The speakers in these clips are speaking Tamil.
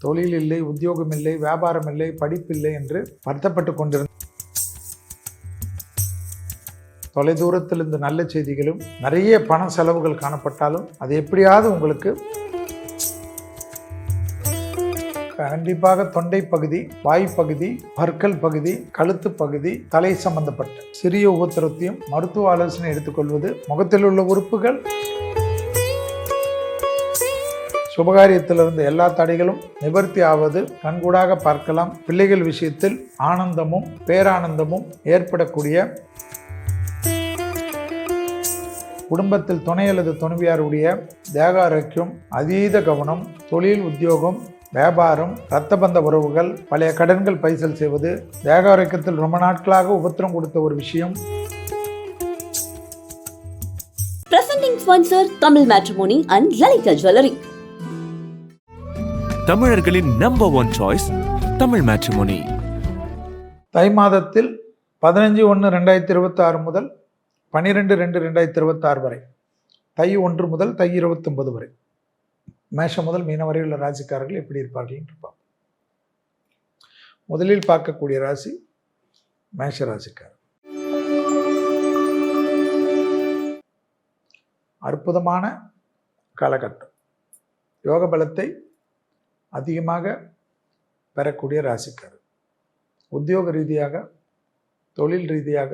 தொழில் இல்லை, உத்தியோகம் இல்லை, வியாபாரம் இல்லை, படிப்பில்லை என்று வருத்தப்பட்டு கொண்டிருந்த தொலைதூரத்திலிருந்து நல்ல செய்திகளும் நிறைய பண செலவுகள் காணப்பட்டாலும் அது எப்படியாவது உங்களுக்கு கண்டிப்பாக தொண்டை பகுதி, வாய் பகுதி, பற்கள் பகுதி, கழுத்து பகுதி, தலை சம்பந்தப்பட்ட சிறிய உபத்திரத்தையும் மருத்துவ ஆலோசனை எடுத்துக்கொள்வது, முகத்தில் உள்ள உறுப்புகள், சுபகாரியத்திலிருந்து எல்லா தடைகளும் நிவர்த்தி ஆவது கண்கூடாக பார்க்கலாம். பிள்ளைகள் விஷயத்தில் ஆனந்தமும் பேரானந்தமும் ஏற்படக்கூடிய, குடும்பத்தில் துணை அல்லது துணைவியாருடைய தேக ஆரோக்கியம், அதீத கவனம், தொழில், உத்தியோகம், வியாபாரம், இரத்தபந்த உறவுகள், பழைய கடன்கள் பைசல் செய்வது, தேக ஆரோக்கியத்தில் ரொம்ப நாட்களாக உபத்திரம் கொடுத்த ஒரு விஷயம். Presenting sponsor Tamil Matrimony and Lalita Jewelry. தமிழர்களின் நம்பர் 1 சாய்ஸ் தமிழ் மேட்ரிமோனி. தை மாதத்தில் 15/1/2026 முதல் 12/2/2026 வரை, தை 1 முதல் தை 29 வரை, மேஷம் முதல் மீனம் வரை உள்ள ராசிக்காரர்கள் எப்படி இருப்பார்கள் என்று பார்ப்போம். முதலில் பார்க்கக்கூடிய ராசி மேஷ ராசிக்காரர். அற்புதமான காலகட்டம், யோக பலத்தை அதிகமாக பெறக்கூடிய ராசிக்காரர். உத்தியோக ரீதியாக, தொழில் ரீதியாக,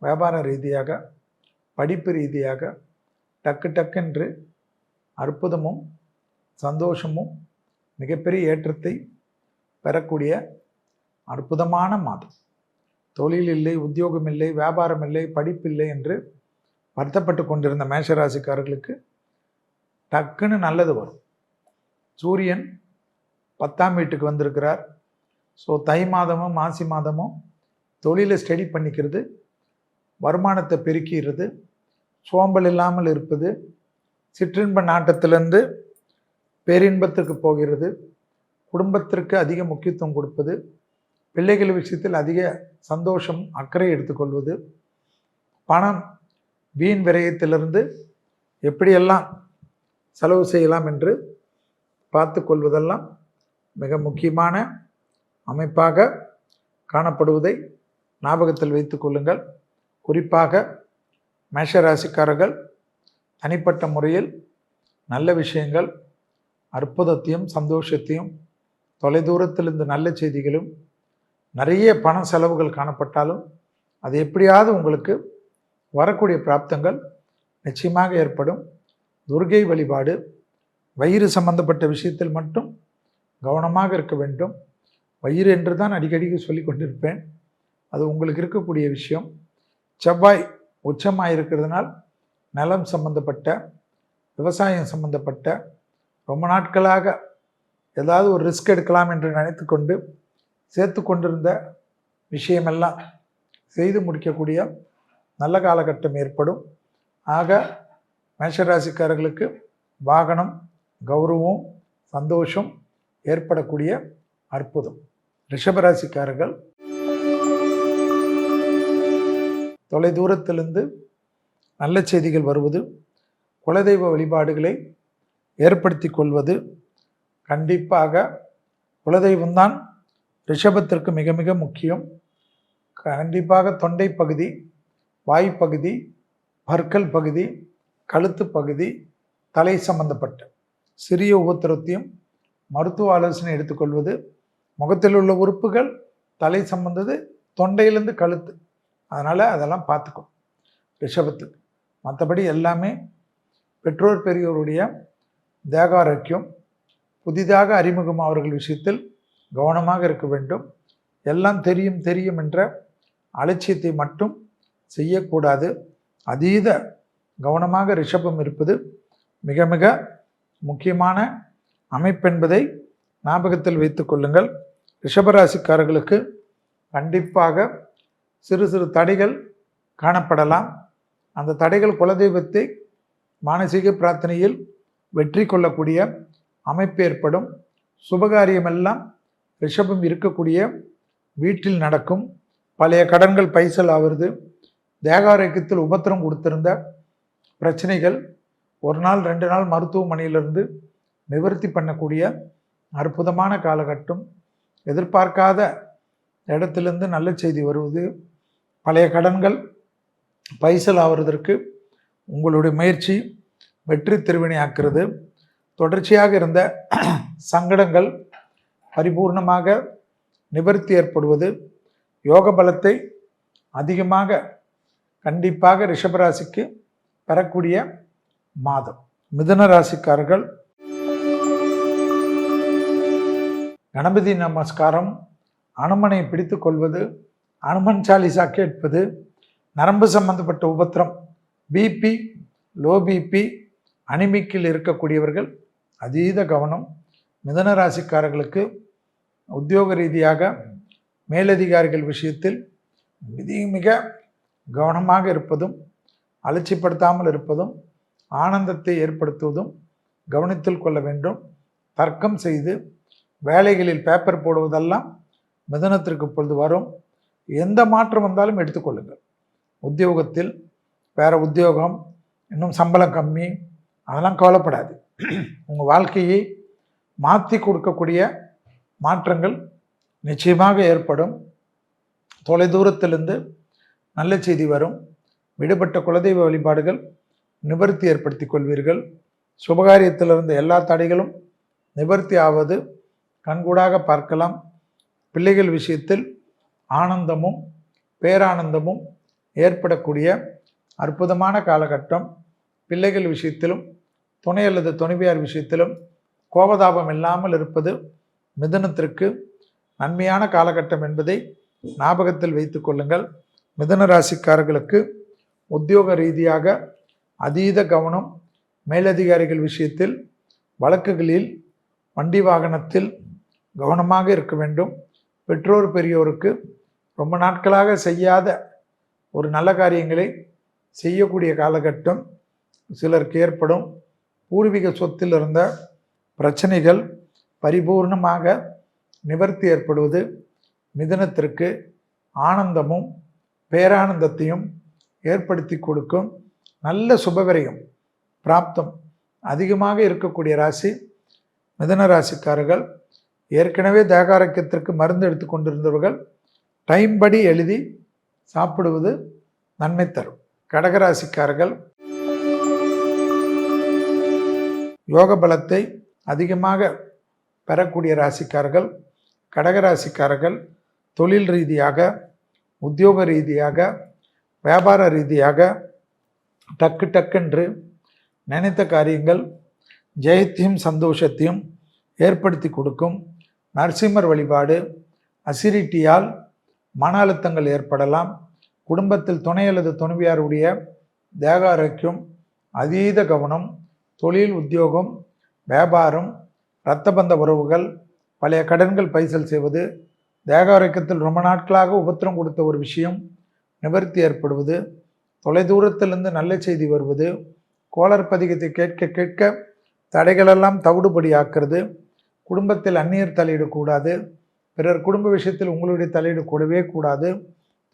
வியாபார ரீதியாக, படிப்பு ரீதியாக டக்கு அற்புதமும் சந்தோஷமும் மிகப்பெரிய ஏற்றத்தை பெறக்கூடிய அற்புதமான மாதம். தொழில் இல்லை, உத்தியோகம் இல்லை, வியாபாரம் இல்லை, படிப்பில்லை என்று வருத்தப்பட்டு கொண்டிருந்த மேஷராசிக்காரர்களுக்கு டக்குன்னு நல்லது வரும். சூரியன் 10ஆம் வீட்டுக்கு வந்திருக்கிறார். ஸோ தை மாதமும் மாசி மாதமும் தொழிலை ஸ்டடி பண்ணிக்கிறது, வருமானத்தை பெருக்கிறது, சோம்பல் இல்லாமல் இருப்பது, சிற்றின்ப நாட்டத்திலிருந்து பேரின்பத்திற்கு போகிறது, குடும்பத்திற்கு அதிக முக்கியத்துவம் கொடுப்பது, பிள்ளைகள் விஷயத்தில் அதிக சந்தோஷம் அக்கறை எடுத்துக்கொள்வது, பணம் வீண் விரயத்திலிருந்து எப்படியெல்லாம் செலவு செய்யலாம் என்று பார்த்து கொள்வதெல்லாம் மிக முக்கியமான அமைப்பாக காணப்படுவதை ஞாபகத்தில் வைத்து கொள்ளுங்கள். குறிப்பாக மேஷராசிக்காரர்கள் தனிப்பட்ட முறையில் நல்ல விஷயங்கள், அற்புதத்தையும் சந்தோஷத்தையும், தொலைதூரத்திலிருந்து நல்ல செய்திகளும் நிறைய பண செலவுகள் காணப்பட்டாலும் அது எப்படியாவது உங்களுக்கு வரக்கூடிய பிராப்தங்கள் நிச்சயமாக ஏற்படும். துர்கை வழிபாடு, வயிறு சம்பந்தப்பட்ட விஷயத்தில் மட்டும் கவனமாக இருக்க வேண்டும். வயிறு என்று தான் அடிக்கடி சொல்லி கொண்டிருப்பேன், அது உங்களுக்கு இருக்கக்கூடிய விஷயம். செவ்வாய் உச்சமாக இருக்கிறதுனால் நிலம் சம்பந்தப்பட்ட, விவசாயம் சம்பந்தப்பட்ட, ரொம்ப நாட்களாக ஏதாவது ஒரு ரிஸ்க் எடுக்கலாம் என்று நினைத்து கொண்டு சேர்த்து கொண்டிருந்த விஷயமெல்லாம் செய்து முடிக்கக்கூடிய நல்ல காலகட்டம் ஏற்படும். ஆக மேஷராசிக்காரர்களுக்கு வாகனம், கௌரவம், சந்தோஷம் ஏற்படக்கூடிய அற்புதம். ரிஷபராசிக்காரர்கள் தொலைதூரத்திலிருந்து நல்ல செய்திகள் வருவது, குலதெய்வ வழிபாடுகளை ஏற்படுத்தி கொள்வது. கண்டிப்பாக குலதெய்வம்தான் ரிஷபத்திற்கு மிக மிக முக்கியம். கண்டிப்பாக தொண்டை பகுதி, வாய்ப்பகுதி, பற்கள் பகுதி, கழுத்து பகுதி, தலை சம்பந்தப்பட்ட சிறிய உபத்திரத்தையும் மருத்துவ ஆலோசனை எடுத்துக்கொள்வது, முகத்தில் உள்ள உறுப்புகள், தலை சம்பந்தது, தொண்டையிலிருந்து கழுத்து, அதனால் அதெல்லாம் பார்த்துக்கும் ரிஷபத்துக்கு. மற்றபடி எல்லாமே பெற்றோர் பெரியோருடைய தேக ஆரோக்கியம், புதிதாக அறிமுகம் அவர்கள் விஷயத்தில் கவனமாக இருக்க வேண்டும். எல்லாம் தெரியும் தெரியும் என்ற அலட்சியத்தை மட்டும் செய்யக்கூடாது. அதீத கவனமாக ரிஷபம் இருப்பது மிக மிக முக்கியமான அமைப்பென்பதை ஞாபகத்தில் வைத்து கொள்ளுங்கள். ரிஷபராசிக்காரர்களுக்கு கண்டிப்பாக சிறு சிறு தடைகள் காணப்படலாம். அந்த தடைகள் குலதெய்வத்தை மானசீக பிரார்த்தனையில் வெற்றி கொள்ளக்கூடிய அமைப்பு ஏற்படும். சுபகாரியமெல்லாம் ரிஷபம் இருக்கக்கூடிய வீட்டில் நடக்கும். பழைய கடன்கள் பைசல் ஆகிறது, தேகாரோக்கியத்தில் உபத்திரம் கொடுத்திருந்த பிரச்சனைகள் 1 நாள் 2 நாள் மருத்துவமனையிலிருந்து நிவர்த்தி பண்ணக்கூடிய அற்புதமான காலகட்டம். எதிர்பார்க்காத இடத்திலிருந்து நல்ல செய்தி வருவது, பழைய கடன்கள் பைசல் ஆவதற்கு உங்களுடைய முயற்சி வெற்றி திருவினை ஆக்கிறது. தொடர்ச்சியாக இருந்த சங்கடங்கள் பரிபூர்ணமாக நிவர்த்தி ஏற்படுவது, யோக பலத்தை அதிகமாக கண்டிப்பாக ரிஷபராசிக்கு பெறக்கூடிய மாதம். மிதுன ராசிக்காரர்கள் கணபதி நமஸ்காரம், அனுமனை பிடித்து கொள்வது, அனுமன் சாலிசா கேட்பது, நரம்பு சம்பந்தப்பட்ட உபத்திரம், பிபி, லோ பிபி, அனிமிக்கில் இருக்கக்கூடியவர்கள் அதீத கவனம். மிதுன ராசிக்காரர்களுக்கு உத்தியோக ரீதியாக மேலதிகாரிகள் விஷயத்தில் மிக கவனமாக இருப்பதும், அலட்சிப்படுத்தாமல் இருப்பதும், ஆனந்தத்தை ஏற்படுத்துவதும் கவனத்தில் கொள்ள வேண்டும். தர்க்கம் செய்து வேலைகளில் பேப்பர் போடுவதெல்லாம் மிதுனத்திற்கு பொழுது வரும். எந்த மாற்றம் வந்தாலும் எடுத்துக்கொள்ளுங்கள். உத்தியோகத்தில் வேறு உத்தியோகம், இன்னும் சம்பளம் கம்மி, அதெல்லாம் கவலைப்படாது. உங்கள் வாழ்க்கையை மாற்றி கொடுக்கக்கூடிய மாற்றங்கள் நிச்சயமாக ஏற்படும். தொலைதூரத்திலிருந்து நல்ல செய்தி வரும். விடுபட்ட குலதெய்வ வழிபாடுகள் நிவர்த்தி ஏற்படுத்தி கொள்வீர்கள். சுபகாரியத்திலிருந்து எல்லா தடைகளும் நிவர்த்தி ஆவது கண்கூடாக பார்க்கலாம். பிள்ளைகள் விஷயத்தில் ஆனந்தமும் பேரானந்தமும் ஏற்படக்கூடிய அற்புதமான காலகட்டம். பிள்ளைகள் விஷயத்திலும் துணை அல்லது துணைவியார் விஷயத்திலும் கோபதாபம் இல்லாமல் இருப்பது மிதுனத்திற்கு நன்மையான காலகட்டம் என்பதை ஞாபகத்தில் வைத்து கொள்ளுங்கள். மிதுன ராசிக்காரர்களுக்கு உத்தியோக ரீதியாக அதீத கவனம். மேலதிகாரிகள் விஷயத்தில், வழக்குகளில், வண்டி வாகனத்தில் கவனமாக இருக்க வேண்டும். பெற்றோர் பெரியோருக்கு ரொம்ப நாட்களாக செய்யாத ஒரு நல்ல காரியங்களை செய்யக்கூடிய காலகட்டம் சிலருக்கு ஏற்படும். பூர்வீக சொத்தில் இருந்த பிரச்சனைகள் பரிபூர்ணமாக நிவர்த்தி ஏற்படுவது மிதுனத்திற்கு ஆனந்தமும் பேரானந்தத்தையும் ஏற்படுத்தி கொடுக்கும். நல்ல சுபவிரயம் பிராப்தம் அதிகமாக இருக்கக்கூடிய ராசி மிதுன ராசிக்காரர்கள். ஏற்கனவே தேகாரோக்கியத்திற்கு மருந்து எடுத்து கொண்டிருந்தவர்கள் டைம் படி எழுதி சாப்பிடுவது நன்மை தரும். கடகராசிக்காரர்கள் யோக பலத்தை அதிகமாக பெறக்கூடிய ராசிக்காரர்கள். கடகராசிக்காரர்கள் தொழில் ரீதியாக, உத்தியோக ரீதியாக, வியாபார ரீதியாக டக்கு டக்கென்று நினைத்த காரியங்கள் ஜெயத்தையும் சந்தோஷத்தையும் ஏற்படுத்தி கொடுக்கும். நரசிம்மர் வழிபாடு. அசிரிட்டியால் மன அழுத்தங்கள் ஏற்படலாம். குடும்பத்தில் துணை அல்லது துணைவியாருடைய தேக ஆரோக்கியம் அதீத கவனம். தொழில், உத்தியோகம், வியாபாரம், இரத்தபந்த உறவுகள், பழைய கடன்கள் பைசல் செய்வது, தேக ஆரோக்கியத்தில் ரொம்ப நாட்களாக உபத்திரம் கொடுத்த ஒரு விஷயம் நிவர்த்தி ஏற்படுவது, தொலைதூரத்திலிருந்து நல்ல செய்தி வருவது, கோளர் பதிகத்தை கேட்க கேட்க தடைகளெல்லாம் தவிடுபடி ஆக்கிறது. குடும்பத்தில் அந்நியர் தலையிடக்கூடாது. பிறர் குடும்ப விஷயத்தில் உங்களுடைய தலையீடு கூடவே கூடாது.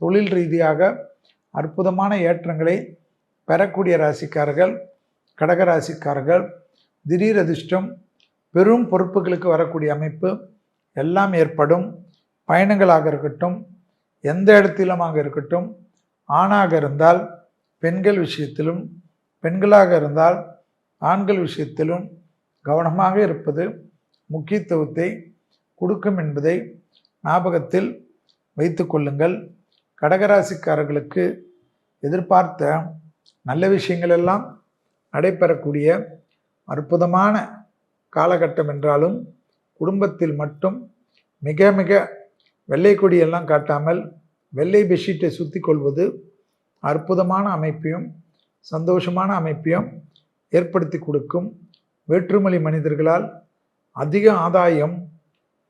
தொழில் ரீதியாக அற்புதமான ஏற்றங்களை பெறக்கூடிய ராசிக்காரர்கள் கடகராசிக்காரர்கள். திடீர் அதிர்ஷ்டம், பெரும் பொறுப்புகளுக்கு வரக்கூடிய அமைப்பு எல்லாம் ஏற்படும். பயணங்களாக இருக்கட்டும், எந்த இடத்திலுமாக இருக்கட்டும், ஆணாக இருந்தால் பெண்கள் விஷயத்திலும், பெண்களாக இருந்தால் ஆண்கள் விஷயத்திலும் கவனமாக இருப்பது முக்கியத்துவத்தை கொடுக்கும் என்பதை ஞாபகத்தில் வைத்து கொள்ளுங்கள். கடகராசிக்காரர்களுக்கு எதிர்பார்த்த நல்ல விஷயங்கள் எல்லாம் நடைபெறக்கூடிய அற்புதமான காலகட்டம் என்றாலும், குடும்பத்தில் மட்டும் மிக மிக வெள்ளை கொடியெல்லாம் காட்டாமல் வெள்ளை பெட்ஷீட்டை சுற்றி கொள்வது அற்புதமான அமைப்பையும் சந்தோஷமான அமைப்பையும் ஏற்படுத்தி கொடுக்கும். வேற்றுமொழி மனிதர்களால் அதிக ஆதாயம்.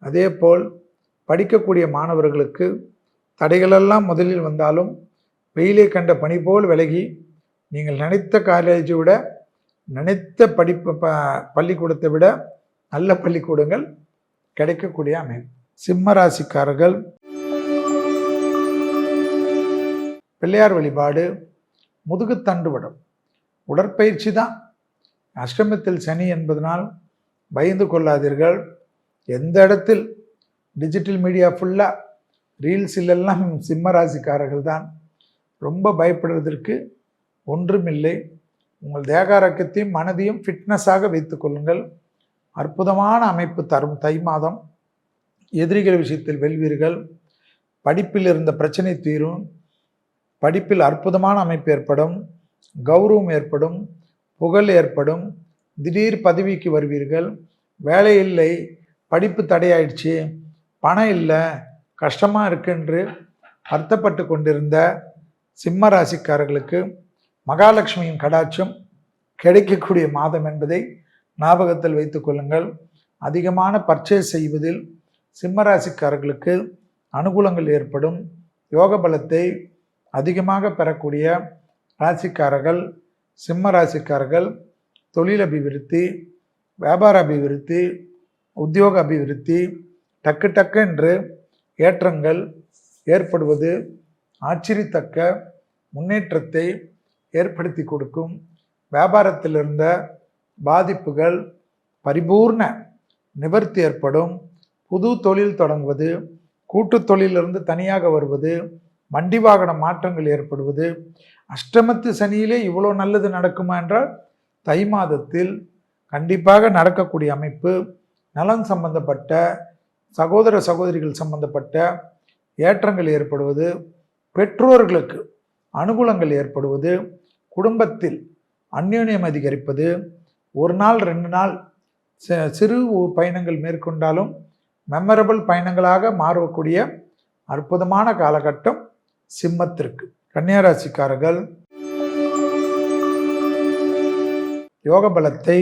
அதேபோல் படிக்கக்கூடிய மாணவர்களுக்கு தடைகளெல்லாம் முதலில் வந்தாலும் வெயிலை கண்ட பனி போல் விலகி நீங்கள் நினைத்த காலேஜை விட, நினைத்த பள்ளிக்கூடத்தை விட நல்ல பள்ளிக்கூடங்கள் கிடைக்கக்கூடிய அமைப்பு. சிம்ம ராசிக்காரர்கள் பிள்ளையார் வழிபாடு. முதுகு தண்டுவடம். உடற்பயிற்சி தான். அஷ்டமத்தில் சனி என்பதனால் பயந்து கொள்ளாதீர்கள். எந்த இடத்தில் டிஜிட்டல் மீடியா ஃபுல்லாக ரீல்ஸிலெல்லாம் சிம்ம ராசிக்காரர்கள் தான். ரொம்ப பயப்படுவதற்கு ஒன்றுமில்லை. உங்கள் தேகாரக்கத்தையும் மனதையும் ஃபிட்னஸாக வைத்து கொள்ளுங்கள். அற்புதமான அமைப்பு தரும் தை மாதம். எதிரிகள் விஷயத்தில் வெல்வீர்கள். படிப்பில் இருந்த பிரச்சனை தீரும். படிப்பில் அற்புதமான அமைப்பு ஏற்படும். கௌரவம் ஏற்படும். புகழ் ஏற்படும். திடீர் பதவிக்கு வருவீர்கள். வேலை இல்லை, படிப்பு தடையாயிடுச்சு, பணம் இல்லை, கஷ்டமாக இருக்குன்று வருத்தப்பட்டு கொண்டிருந்த சிம்ம ராசிக்காரர்களுக்கு மகாலட்சுமியின் கடாட்சம் கிடைக்கக்கூடிய மாதம் என்பதை ஞாபகத்தில் வைத்துக் கொள்ளுங்கள். அதிகமான பர்ச்சேஸ் செய்வதில் சிம்ம ராசிக்காரர்களுக்கு அனுகூலங்கள் ஏற்படும். யோக பலத்தை அதிகமாக பெறக்கூடிய ராசிக்காரர்கள் சிம்ம ராசிக்காரர்கள் தொழில் அபிவிருத்தி, வியாபார அபிவிருத்தி, உத்தியோக அபிவிருத்தி, டக்கு என்று ஏற்றங்கள் ஏற்படுவது ஆச்சரியத்தக்க முன்னேற்றத்தை ஏற்படுத்தி கொடுக்கும். வியாபாரத்தில் இருந்த பாதிப்புகள் பரிபூர்ண நிவர்த்தி ஏற்படும். புது தொழில் தொடங்குவது, கூட்டு தொழிலிருந்து தனியாக வருவது, வண்டி வாகன மாற்றங்கள் ஏற்படுவது. அஷ்டமத்து சனியிலே இவ்வளோ நல்லது நடக்குமா என்றால் தை மாதத்தில் கண்டிப்பாக நடக்கக்கூடிய அமைப்பு. நலன் சம்பந்தப்பட்ட சகோதர சகோதரிகள் சம்பந்தப்பட்ட ஏற்றங்கள் ஏற்படுவது, பெற்றோர்களுக்கு அனுகூலங்கள் ஏற்படுவது, குடும்பத்தில் அந்யோன்யம் அதிகரிப்பது, ஒரு நாள் 2 நாள் சிறு பயணங்கள் மேற்கொண்டாலும் மெமரபிள் பயணங்களாக மாறக்கூடிய அற்புதமான காலகட்டம் சிம்மத்திற்கு. கன்னியாராசிக்காரர்கள் யோக பலத்தை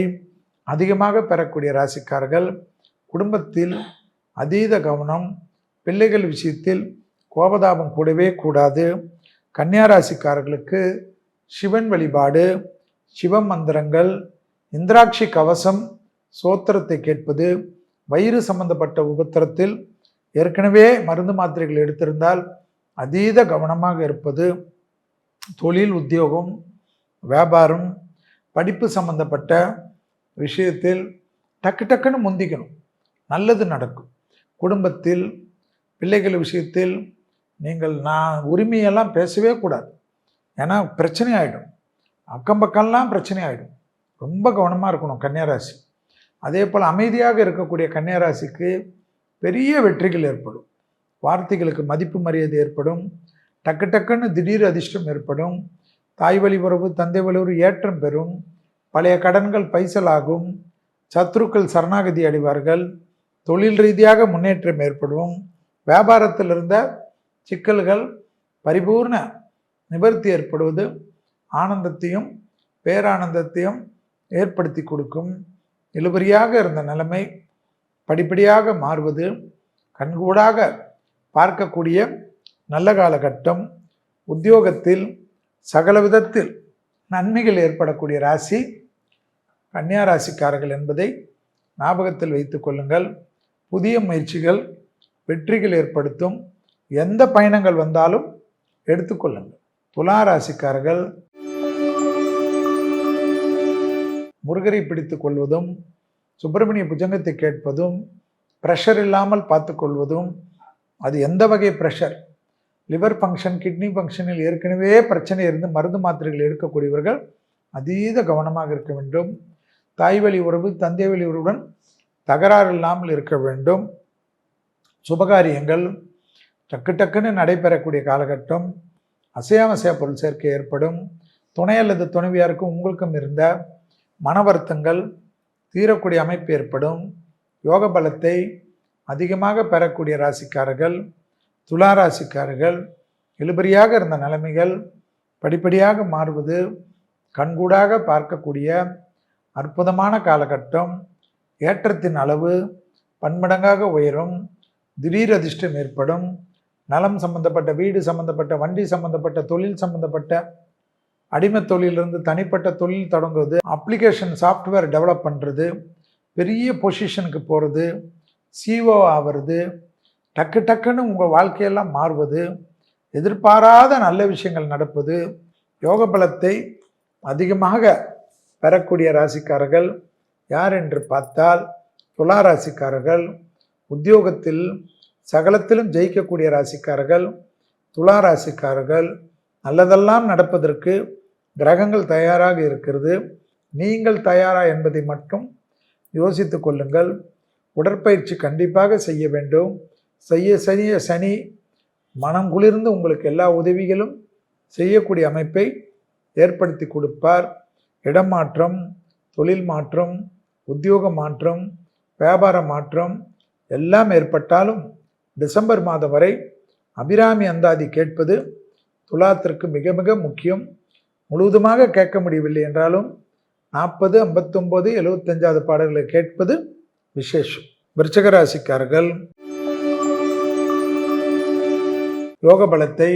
அதிகமாக பெறக்கூடிய ராசிக்காரர்கள். குடும்பத்தில் அதீத கவனம், பிள்ளைகள் விஷயத்தில் கோபதாபம் கூடவே கூடாது. கன்னியாராசிக்காரர்களுக்கு சிவன் வழிபாடு, சிவ மந்திரங்கள், இந்திராட்சி கவசம் சோத்திரத்தை கேட்பது, வயிறு சம்பந்தப்பட்ட உபத்திரத்தில் ஏற்கனவே மருந்து மாத்திரைகள் எடுத்திருந்தால் அதீத கவனமாக இருப்பது, தொழில் உத்தியோகம் வியாபாரம் படிப்பு சம்பந்தப்பட்ட விஷயத்தில் டக்குன்னு முந்திக்கணும், நல்லது நடக்கும். குடும்பத்தில் பிள்ளைகள் விஷயத்தில் நீங்கள் நான் உரிமையெல்லாம் பேசவே கூடாது, ஏன்னா பிரச்சனை ஆகிடும், அக்கம் பக்கம்லாம் பிரச்சனை ஆகிடும். ரொம்ப கவனமாக இருக்கணும் கன்னியாராசி. அதே போல் அமைதியாக இருக்கக்கூடிய கன்னியாராசிக்கு பெரிய வெற்றிகள் ஏற்படும். வார்த்தைகளுக்கு மதிப்பு மரியாதை ஏற்படும். டக்குன்னு திடீர் அதிர்ஷ்டம் ஏற்படும். தாய் வழி உறவு, தந்தை வழி உறவு ஏற்றம் பெறும். பழைய கடன்கள் பைசலாகும். சத்ருக்கள் சரணாகதி அடைவார்கள். தொழில் ரீதியாக முன்னேற்றம் ஏற்படும். வியாபாரத்தில் இருந்த சிக்கல்கள் பரிபூர்ண நிவர்த்தி ஏற்படுவது ஆனந்தத்தையும் பேரானந்தத்தையும் ஏற்படுத்தி கொடுக்கும். இழுபறியாக இருந்த நிலைமை படிப்படியாக மாறுவது கண்கூடாக பார்க்கக்கூடிய நல்ல காலகட்டம். உத்தியோகத்தில் சகல விதத்தில் நன்மைகள் ஏற்படக்கூடிய ராசி கன்னியா ராசிக்காரர்கள் என்பதை ஞாபகத்தில் வைத்துக் கொள்ளுங்கள். புதிய முயற்சிகள் வெற்றிகள் ஏற்படுத்தும். எந்த பயணங்கள் வந்தாலும் எடுத்துக்கொள்ளுங்கள். துலா ராசிக்காரர்கள் முருகரை பிடித்து கொள்வதும், சுப்பிரமணிய புஜங்கத்தை கேட்பதும், ப்ரெஷர் இல்லாமல் பார்த்து கொள்வதும். அது எந்த வகை ப்ரெஷர், லிவர் ஃபங்க்ஷன், கிட்னி ஃபங்க்ஷனில் ஏற்கனவே பிரச்சனை இருந்து மருந்து மாத்திரைகள் எடுக்கக்கூடியவர்கள் அதீத கவனமாக இருக்க வேண்டும். தாய் வழி உறவு, தந்தை வழி உறவுடன் தகராறு இல்லாமல் இருக்க வேண்டும். சுபகாரியங்கள் டக்குன்னு நடைபெறக்கூடிய காலகட்டம். அசையாமசையா பொருள் சேர்க்கை ஏற்படும். துணை அல்லது துணைவியாருக்கும் உங்களுக்கும் இருந்த மன வருத்தங்கள் தீரக்கூடிய அமைப்பு ஏற்படும். யோக பலத்தை அதிகமாக பெறக்கூடிய ராசிக்காரர்கள் துலா ராசிக்காரர்கள். இழுபறியாக இருந்த நிலைமைகள் படிப்படியாக மாறுவது கண்கூடாக பார்க்கக்கூடிய அற்புதமான காலகட்டம். ஏற்றத்தின் அளவு பன்மடங்காக உயரும். திடீர் அதிர்ஷ்டம் ஏற்படும். நலம் சம்பந்தப்பட்ட, வீடு சம்பந்தப்பட்ட, வண்டி சம்பந்தப்பட்ட, தொழில் சம்பந்தப்பட்ட, அடிமை தொழிலிருந்து தனிப்பட்ட தொழில் தொடங்குவது, அப்ளிகேஷன் சாஃப்ட்வேர் டெவலப் பண்ணுறது, பெரிய பொசிஷனுக்கு போகிறது, சிஓ ஆகிறது, டக்குன்னு உங்கள் வாழ்க்கையெல்லாம் மாறுவது, எதிர்பாராத நல்ல விஷயங்கள் நடப்பது. யோக பலத்தை அதிகமாக பெறக்கூடிய ராசிக்காரர்கள் யார் என்று பார்த்தால் துலா ராசிக்காரர்கள். உத்தியோகத்தில் சகலத்திலும் ஜெயிக்கக்கூடிய ராசிக்காரர்கள், துலா ராசிக்காரர்கள். நல்லதெல்லாம் நடப்பதற்கு கிரகங்கள் தயாராக இருக்கிறது. நீங்கள் தயாரா என்பதை மட்டும் யோசித்து கொள்ளுங்கள். உடற்பயிற்சி கண்டிப்பாக செய்ய வேண்டும். செய்ய சனி மனம் குளிர்ந்து உங்களுக்கு எல்லா உதவிகளும் செய்யக்கூடிய அமைப்பை ஏற்படுத்தி கொடுப்பார். இடம் மாற்றம், தொழில் மாற்றம், உத்தியோக மாற்றம், வியாபார மாற்றம் எல்லாம் ஏற்பட்டாலும் டிசம்பர் மாதம் வரை அபிராமி அந்தாதி கேட்பது துலாத்திற்கு மிக மிக முக்கியம். முழுவதுமாக கேட்க முடியவில்லை என்றாலும் 40, 59, 75 பாடல்களை கேட்பது விசேஷம். விருச்சிக ராசிக்காரர்கள் யோக பலத்தை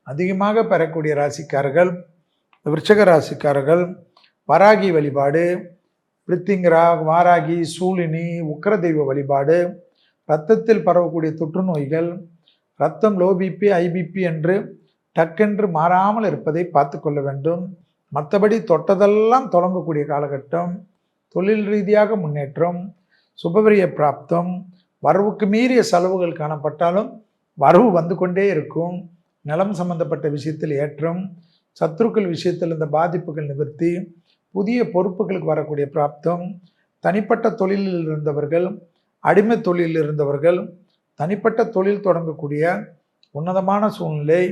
அதிகமாக பெறக்கூடிய ராசிக்காரர்கள். விருச்சிக ராசிக்காரர்கள் வராகி வழிபாடு, பிரித்திங்கரா, வாராகி, சூலினி, உக்கர தெய்வ வழிபாடு, இரத்தத்தில் பரவக்கூடிய தொற்று நோய்கள், இரத்தம் லோ பிபி, ஐபிபி என்று டக்கென்று மாறாமல் இருப்பதை பார்த்து கொள்ள வேண்டும். மற்றபடி தொட்டதெல்லாம் தொடங்கக்கூடிய காலகட்டம். தொழில் ரீதியாக முன்னேற்றம், சுபவிரிய பிராப்தம், வரவுக்கு மீறிய செலவுகள் காணப்பட்டாலும் வரவு வந்து கொண்டே இருக்கும். நிலம் சம்பந்தப்பட்ட விஷயத்தில் ஏற்றம், சத்துருக்கள் விஷயத்தில் இந்த பாதிப்புகள் நிவர்த்தி, புதிய பொறுப்புகளுக்கு வரக்கூடிய பிராப்தம், தனிப்பட்ட தொழிலில் இருந்தவர்கள், அடிமை தொழிலில் இருந்தவர்கள் தனிப்பட்ட தொழில் தொடங்கக்கூடிய உன்னதமான சூழ்நிலை,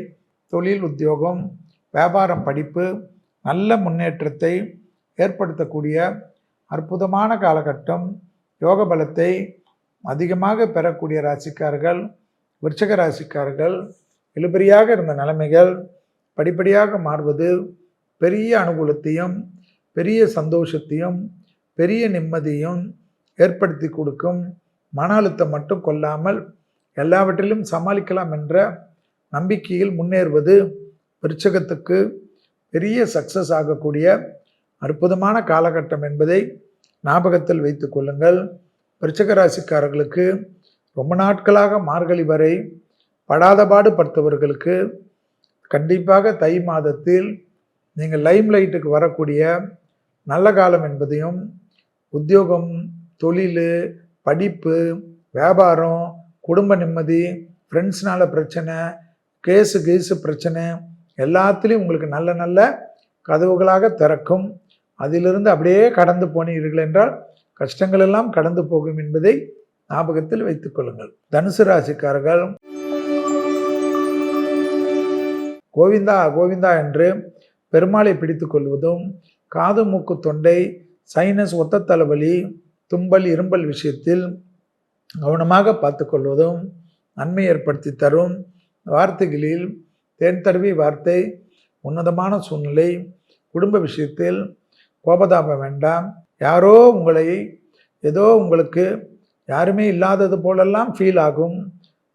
தொழில், உத்தியோகம், வியாபாரம், படிப்பு நல்ல முன்னேற்றத்தை ஏற்படுத்தக்கூடிய அற்புதமான காலகட்டம். யோக பலத்தை அதிகமாக பெறக்கூடிய ராசிக்காரர்கள் விருச்சிக ராசிக்காரர்கள். இழுபறியாக இருந்த நிலைமைகள் படிப்படியாக மாறுவது பெரிய அனுகூலத்தையும் பெரிய சந்தோஷத்தையும் பெரிய நிம்மதியும் ஏற்படுத்தி கொடுக்கும். மன அழுத்தம் மட்டும் கொள்ளாமல் எல்லாவற்றிலும் சமாளிக்கலாம் என்ற நம்பிக்கையில் முன்னேறுவது விருச்சிகத்துக்கு பெரிய சக்சஸ் ஆகக்கூடிய அற்புதமான காலகட்டம் என்பதை ஞாபகத்தில் வைத்து கொள்ளுங்கள். விருச்சிக ராசிக்காரர்களுக்கு ரொம்ப நாட்களாக மார்கழி வரை படாதபாடு படுத்தவர்களுக்கு கண்டிப்பாக தை மாதத்தில் நீங்கள் லைம் லைட்டுக்கு வரக்கூடிய நல்ல காலம் என்பதையும், உத்தியோகம், தொழில், படிப்பு, வியாபாரம், குடும்ப நிம்மதி, ஃப்ரெண்ட்ஸ்னால பிரச்சனை, கேஸு பிரச்சனை எல்லாத்துலேயும் உங்களுக்கு நல்ல நல்ல கதவுகளாக திறக்கும். அதிலிருந்து அப்படியே கடந்து போனீர்கள் என்றால் கஷ்டங்கள் எல்லாம் கடந்து போகும் என்பதை ஞாபகத்தில் வைத்துக் கொள்ளுங்கள். தனுசு ராசிக்காரர்கள் கோவிந்தா கோவிந்தா என்று பெருமாளை பிடித்து கொள்வதும், காது மூக்கு தொண்டை சைனஸ் ஒத்த தலைவலி தும்பல் இரும்பல் விஷயத்தில் கவனமாக பார்த்து கொள்வதும் நன்மை ஏற்படுத்தி தரும். வார்த்தைகளில் தேன் தடவி வார்த்தை, உன்னதமான சூழ்நிலை, குடும்ப விஷயத்தில் கோபதாபம் வேண்டாம். யாரோ உங்களை ஏதோ உங்களுக்கு யாருமே இல்லாதது போலெல்லாம் ஃபீல் ஆகும்.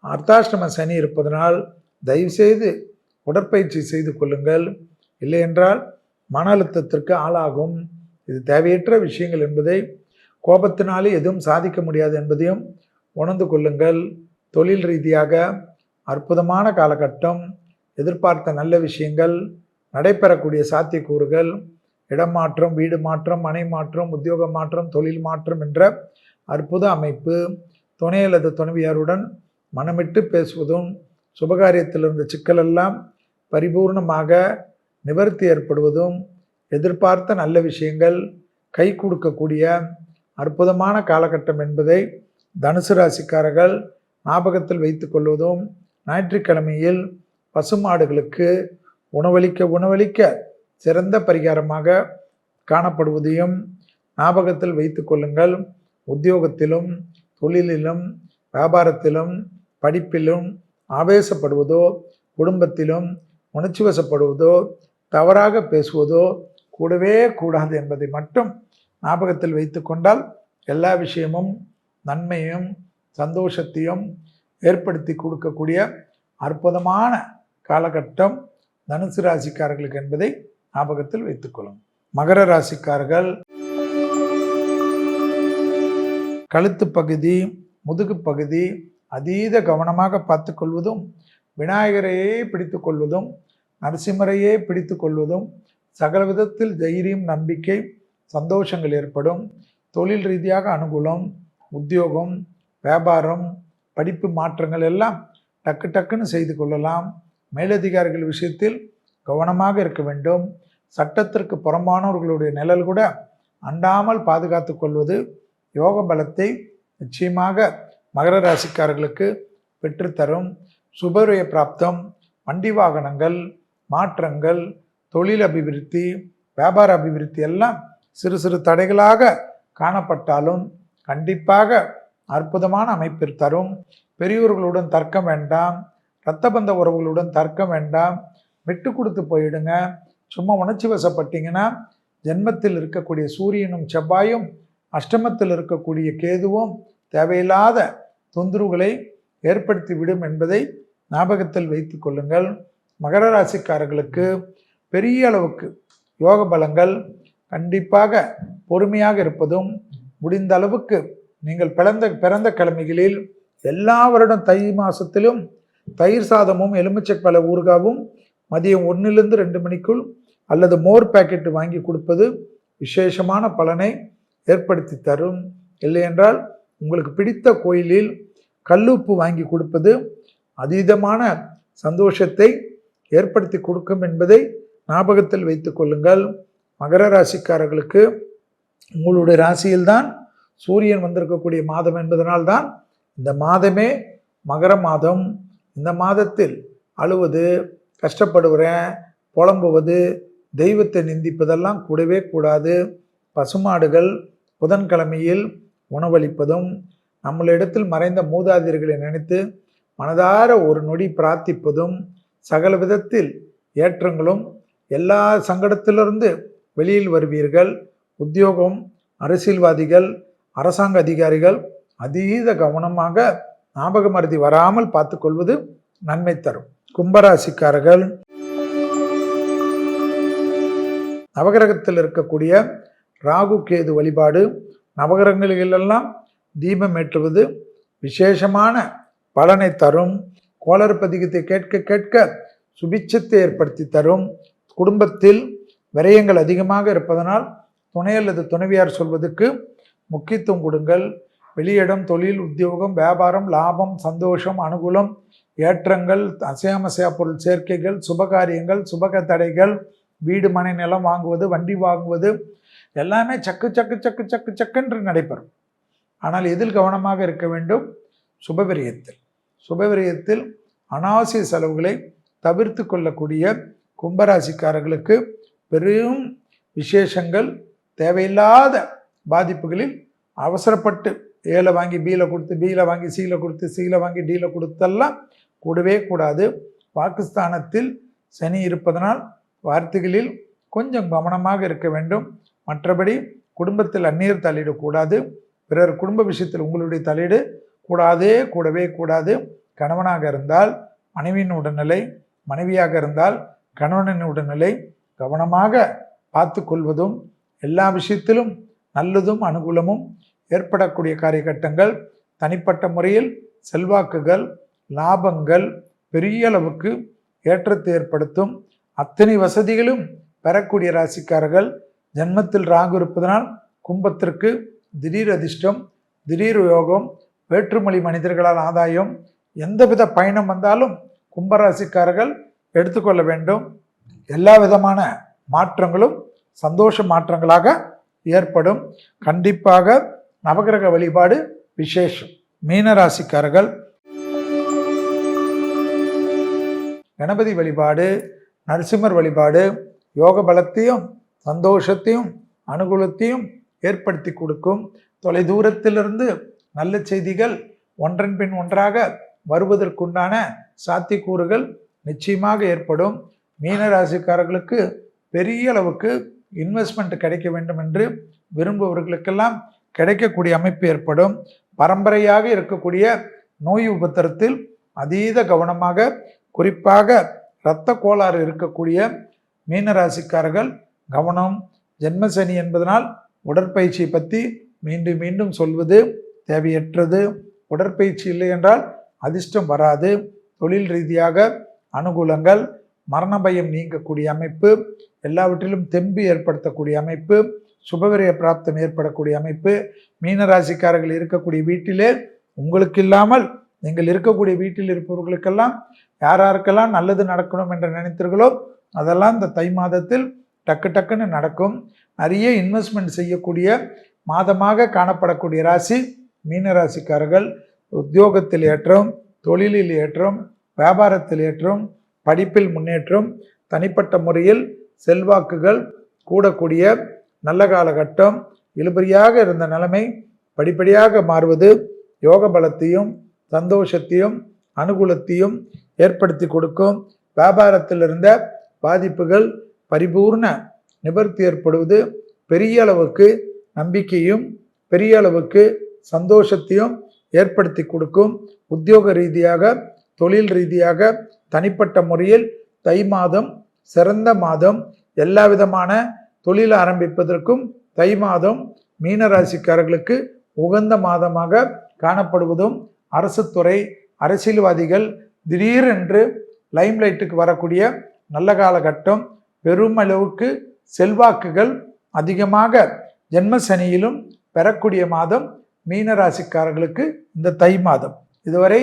அர்த்தாஷ்டம சனி இருப்பதனால் தயவுசெய்து உடற்பயிற்சி செய்து கொள்ளுங்கள். இல்லை என்றால் மன அழுத்தத்திற்கு ஆளாகும். இது தேவையற்ற விஷயங்கள் என்பதை, கோபத்தினாலே எதுவும் சாதிக்க முடியாது என்பதையும் உணர்ந்து கொள்ளுங்கள். தொழில் ரீதியாக அற்புதமான காலகட்டம். எதிர்பார்த்த நல்ல விஷயங்கள் நடைபெறக்கூடிய சாத்தியக்கூறுகள், இடம் மாற்றம், வீடு மாற்றம், மனை மாற்றம், உத்தியோக மாற்றம், தொழில் மாற்றம் என்ற அற்புத அமைப்பு. துணை அல்லது துணைவியாருடன் மனமிட்டு பேசுவதும், சுபகாரியத்தில் இருந்த சிக்கலெல்லாம் பரிபூர்ணமாக நிவர்த்தி ஏற்படுவதும், எதிர்பார்த்த நல்ல விஷயங்கள் கை கொடுக்கக்கூடிய அற்புதமான காலகட்டம் என்பதை தனுசு ராசிக்காரர்கள் ஞாபகத்தில் வைத்து கொள்வதும், ஞாயிற்றுக்கிழமையில் பசுமாடுகளுக்கு உணவளிக்க சிறந்த பரிகாரமாக காணப்படுவதையும் ஞாபகத்தில் வைத்து கொள்ளுங்கள். உத்தியோகத்திலும், தொழிலிலும், வியாபாரத்திலும், படிப்பிலும் ஆவேசப்படுவதோ, குடும்பத்திலும் உணர்ச்சி வசப்படுவதோ, தவறாக பேசுவதோ கூடவே கூடாது என்பதை மட்டும் ஞாபகத்தில் வைத்து கொண்டால் எல்லா விஷயமும் நன்மையும் சந்தோஷத்தையும் ஏற்படுத்தி கொடுக்கக்கூடிய அற்புதமான காலகட்டம் தனுசு ராசிக்காரர்களுக்கு என்பதை ஞாபகத்தில் வைத்துக்கொள்ளும். மகர ராசிக்காரர்கள் கழுத்து பகுதி, முதுகு பகுதி அதீத கவனமாக பார்த்து கொள்வதும், விநாயகரையே பிடித்து கொள்வதும், நரசிம்மரையே பிடித்து கொள்வதும், சகல விதத்தில் தைரியம், நம்பிக்கை, சந்தோஷங்கள் ஏற்படும். தொழில் ரீதியாக அனுகூலம், உத்தியோகம், வியாபாரம், படிப்பு மாற்றங்கள் எல்லாம் டக்கு டக்குன்னு செய்து கொள்ளலாம். மேலதிகாரிகள் விஷயத்தில் கவனமாக இருக்க வேண்டும். சட்டத்திற்கு புறம்பானவர்களுடைய நிழல் கூட அண்டாமல் பாதுகாத்து கொள்வது யோக பலத்தை நிச்சயமாக மகர ராசிக்காரர்களுக்கு பெற்றுத்தரும். சுபவிரய பிராப்தம், வண்டி வாகனங்கள், மாற்றங்கள், தொழில் அபிவிருத்தி, வியாபார அபிவிருத்தி எல்லாம் சிறு சிறு தடைகளாக காணப்பட்டாலும் கண்டிப்பாக அற்புதமான அமைப்பில் தரும். பெரியோர்களுடன் தர்க்கம் வேண்டாம், இரத்த பந்த உறவுகளுடன் தர்க்கம் வேண்டாம், விட்டு கொடுத்து போயிடுங்க. சும்மா உணர்ச்சி வசப்பட்டீங்கன்னா ஜென்மத்தில் இருக்கக்கூடிய சூரியனும் செவ்வாயும் அஷ்டமத்தில் இருக்கக்கூடிய கேதுவும் தேவையில்லாத தொந்தரவுகளை ஏற்படுத்தி விடும் என்பதை ஞாபகத்தில் வைத்து கொள்ளுங்கள். மகர ராசிக்காரர்களுக்கு பெரிய அளவுக்கு யோக பலங்கள் கண்டிப்பாக பொறுமையாக இருப்பதும், முடிந்த அளவுக்கு நீங்கள் பிறந்த கிழமைகளில் எல்லா வருடம் தை மாதத்திலும் தயிர் சாதமும் எலுமிச்சை பழ ஊறுகாவும் மதியம் 1லிருந்து 2 மணிக்குள் அல்லது மோர் பாக்கெட்டு வாங்கி கொடுப்பது விசேஷமான பலனை ஏற்படுத்தி தரும். இல்லையென்றால் உங்களுக்கு பிடித்த கோயிலில் கல்லுப்பு வாங்கி கொடுப்பது அதீதமான சந்தோஷத்தை ஏற்படுத்தி கொடுக்கும் என்பதை ஞாபகத்தில் வைத்துக் கொள்ளுங்கள். மகர ராசிக்காரர்களுக்கு உங்களுடைய ராசியில்தான் சூரியன் வந்திருக்கக்கூடிய மாதம் என்பதனால்தான் இந்த மாதமே மகர மாதம். இந்த மாதத்தில் அழுவது, கஷ்டப்படுகிறேன், புலம்புவது, தெய்வத்தை நிந்திப்பதெல்லாம் கூடவே கூடாது. பசுமாடுகள் புதன்கிழமையில் உணவளிப்பதும், நம்மளிடத்தில் மறைந்த மூதாதையர்களை நினைத்து மனதார ஒரு நொடி பிரார்த்திப்பதும் சகல விதத்தில் ஏற்றங்களும், எல்லா சங்கடத்திலிருந்து வெளியில் வருவீர்கள். உத்தியோகம், அரசியல்வாதிகள், அரசாங்க அதிகாரிகள் அதீத கவனமாக ஞாபக மறதி வராமல் பார்த்து கொள்வது நன்மை தரும். கும்பராசிக்காரர்கள் நவகிரகத்தில் இருக்கக்கூடிய ராகு கேது வழிபாடு, நவகிரகங்களிலெல்லாம் தீபம் ஏற்றுவது விசேஷமான பலனை தரும். கோளறு பதிகத்தை கேட்க கேட்க சுபிட்சத்தை ஏற்படுத்தி தரும். குடும்பத்தில் விரயங்கள் அதிகமாக இருப்பதனால் துணை அல்லது துணைவியார் சொல்வதற்கு முக்கியத்துவம் கொடுங்கள். வெளியிடம், தொழில், உத்தியோகம், வியாபாரம், லாபம், சந்தோஷம், அனுகூலம், ஏற்றங்கள், அசையாமசையா பொருள் சேர்க்கைகள், சுபகாரியங்கள், சுபக தடைகள், வீடு மனை நிலம் வாங்குவது, வண்டி வாங்குவது எல்லாமே சக்கு சக்கு சக்கு சக்கு சக்கென்று நடைபெறும். ஆனால் எதில் கவனமாக இருக்க வேண்டும்? சுபவிரயத்தில். சுபவிரயத்தில் அனாவசிய செலவுகளை தவிர்த்து கொள்ளக்கூடிய கும்பராசிக்காரர்களுக்கு பெரும் விசேஷங்கள், தேவையில்லாத பாதிப்புகளில் அவசரப்பட்டு ஏல வாங்கி பியில் கொடுத்து, பியில் வாங்கி சியில் கொடுத்து, சியில் வாங்கி டியில் கொடுத்தெல்லாம் கூடவே கூடாது. பாகிஸ்தானத்தில் சனி இருப்பதனால் வார்த்தைகளில் கொஞ்சம் கவனமாக இருக்க வேண்டும். மற்றபடி குடும்பத்தில் அந்நியர் தலையிடக்கூடாது. பிறர் குடும்ப விஷயத்தில் உங்களுடைய தலையீடு கூடவே கூடாது. கணவனாக இருந்தால் மனைவியின் உடல்நிலை, மனைவியாக இருந்தால் கணவனின் உடல்நிலை கவனமாக பார்த்து கொள்வதும், எல்லா விஷயத்திலும் நல்லதும் அனுகூலமும் ஏற்படக்கூடிய காரியகட்டங்கள், தனிப்பட்ட முறையில் செல்வாக்குகள், லாபங்கள் பெரிய அளவுக்கு ஏற்றத்தை ஏற்படுத்தும். அத்தனை வசதிகளும் பெறக்கூடிய ராசிக்காரர்கள். ஜன்மத்தில் ராகு இருப்பதனால் கும்பத்திற்கு திடீர் அதிர்ஷ்டம், திடீர் யோகம், வேற்றுமொழி மனிதர்களால் ஆதாயம், எந்தவித பயணம் வந்தாலும் கும்பராசிக்காரர்கள் எடுத்துக்கொள்ள வேண்டும். எல்லா விதமான மாற்றங்களும் சந்தோஷ மாற்றங்களாக ஏற்படும். கண்டிப்பாக நவகிரக வழிபாடு விசேஷம். மீனராசிக்காரர்கள் கணபதி வழிபாடு, நரசிம்மர் வழிபாடு யோக பலத்தையும் சந்தோஷத்தையும் அனுகூலத்தையும் ஏற்படுத்தி கொடுக்கும். தொலைதூரத்திலிருந்து நல்ல செய்திகள் ஒன்றன் பின் ஒன்றாக வருவதற்குண்டான சாத்தியக்கூறுகள் நிச்சயமாக ஏற்படும். மீனராசிக்காரர்களுக்கு பெரிய அளவுக்கு இன்வெஸ்ட்மெண்ட் கிடைக்க வேண்டும் என்று விரும்புபவர்களுக்கெல்லாம் கிடைக்கக்கூடிய அமைப்பு ஏற்படும். பரம்பரையாக இருக்கக்கூடிய நோய் உபத்திரத்தில் அதீத கவனமாக, குறிப்பாக இரத்த கோளாறு இருக்கக்கூடிய மீனராசிக்காரர்கள் கவனம். ஜென்மசனி என்பதனால் உடற்பயிற்சியை பற்றி மீண்டும் மீண்டும் சொல்வது தேவையற்றது. உடற்பயிற்சி இல்லை என்றால் அதிர்ஷ்டம் வராது. தொழில் ரீதியாக அனுகூலங்கள், மரண பயம் நீங்கக்கூடிய அமைப்பு, எல்லாவற்றிலும் தெம்பு ஏற்படுத்தக்கூடிய அமைப்பு, சுபவிரய பிராப்தம் ஏற்படக்கூடிய அமைப்பு. மீனராசிக்காரர்கள் இருக்கக்கூடிய வீட்டிலே உங்களுக்கு இல்லாமல் நீங்கள் இருக்கக்கூடிய வீட்டில் இருப்பவர்களுக்கெல்லாம் யாராருக்கெல்லாம் நல்லது நடக்கணும் என்று நினைத்தீர்களோ அதெல்லாம் இந்த தை மாதத்தில் டக்கு டக்குன்னு நடக்கும். நிறைய இன்வெஸ்ட்மெண்ட் செய்யக்கூடிய மாதமாக காணப்படக்கூடிய ராசி மீனராசிக்காரர்கள். உத்தியோகத்தில் ஏற்றம், தொழிலில் ஏற்றம், வியாபாரத்தில் ஏற்றம், படிப்பில் முன்னேற்றம், தனிப்பட்ட முறையில் செல்வாக்குகள் கூடக்கூடிய நல்ல காலகட்டம். இழுபறியாக இருந்த நிலைமை படிப்படியாக மாறுவது யோக பலத்தையும் சந்தோஷத்தையும் அனுகூலத்தையும் ஏற்படுத்தி கொடுக்கும். வியாபாரத்தில் இருந்த பாதிப்புகள் பரிபூர்ண நிவர்த்தி ஏற்படுவது பெரிய அளவுக்கு நம்பிக்கையும் பெரிய அளவுக்கு சந்தோஷத்தையும் ஏற்படுத்தி கொடுக்கும். உத்தியோக ரீதியாக, தொழில் ரீதியாக, தனிப்பட்ட முறையில் தை மாதம் சிறந்த மாதம். எல்லா விதமான தொழில் ஆரம்பிப்பதற்கும் தை மாதம் மீனராசிக்காரர்களுக்கு உகந்த மாதமாக காணப்படுவதும், அரசு துறை அரசியல்வாதிகள் திடீரென்று லைம்லைட்டுக்கு வரக்கூடிய நல்ல காலகட்டம். பெருமளவுக்கு செல்வாக்குகள் அதிகமாக ஜென்ம சனியிலும் பெறக்கூடிய மாதம் மீனராசிக்காரர்களுக்கு இந்த தை மாதம். இதுவரை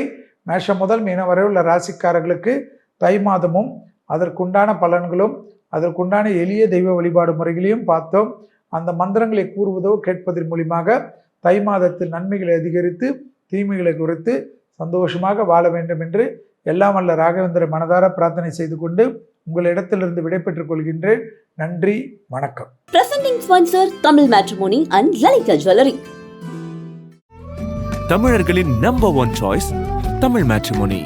மேஷம் முதல் மீனம் வரை உள்ள ராசிக்காரர்களுக்கு தை மாதமும் அதற்குண்டான பலன்களும் அதற்குண்டான எளிய தெய்வ வழிபாடு முறைகளையும் பார்த்தோம். அந்த மந்திரங்களை கூறுவதோ கேட்பதன் மூலியமாக தை மாதத்தில் நன்மைகளை அதிகரித்து தீமைகளை குறைத்து சந்தோஷமாக வாழ வேண்டும் என்று எல்லாம் வல்ல ராகவேந்திர மனதார பிரார்த்தனை செய்து கொண்டு உங்களிடத்திலிருந்து விடைபெற்றுக் கொள்கின்றேன். நன்றி, வணக்கம். Presenting sponsor Tamil matrimony and Lalitha jewellery. தமிழர்களின் நம்பர் 1 சாய்ஸ் தமிழ் மேட்ரிமோனி.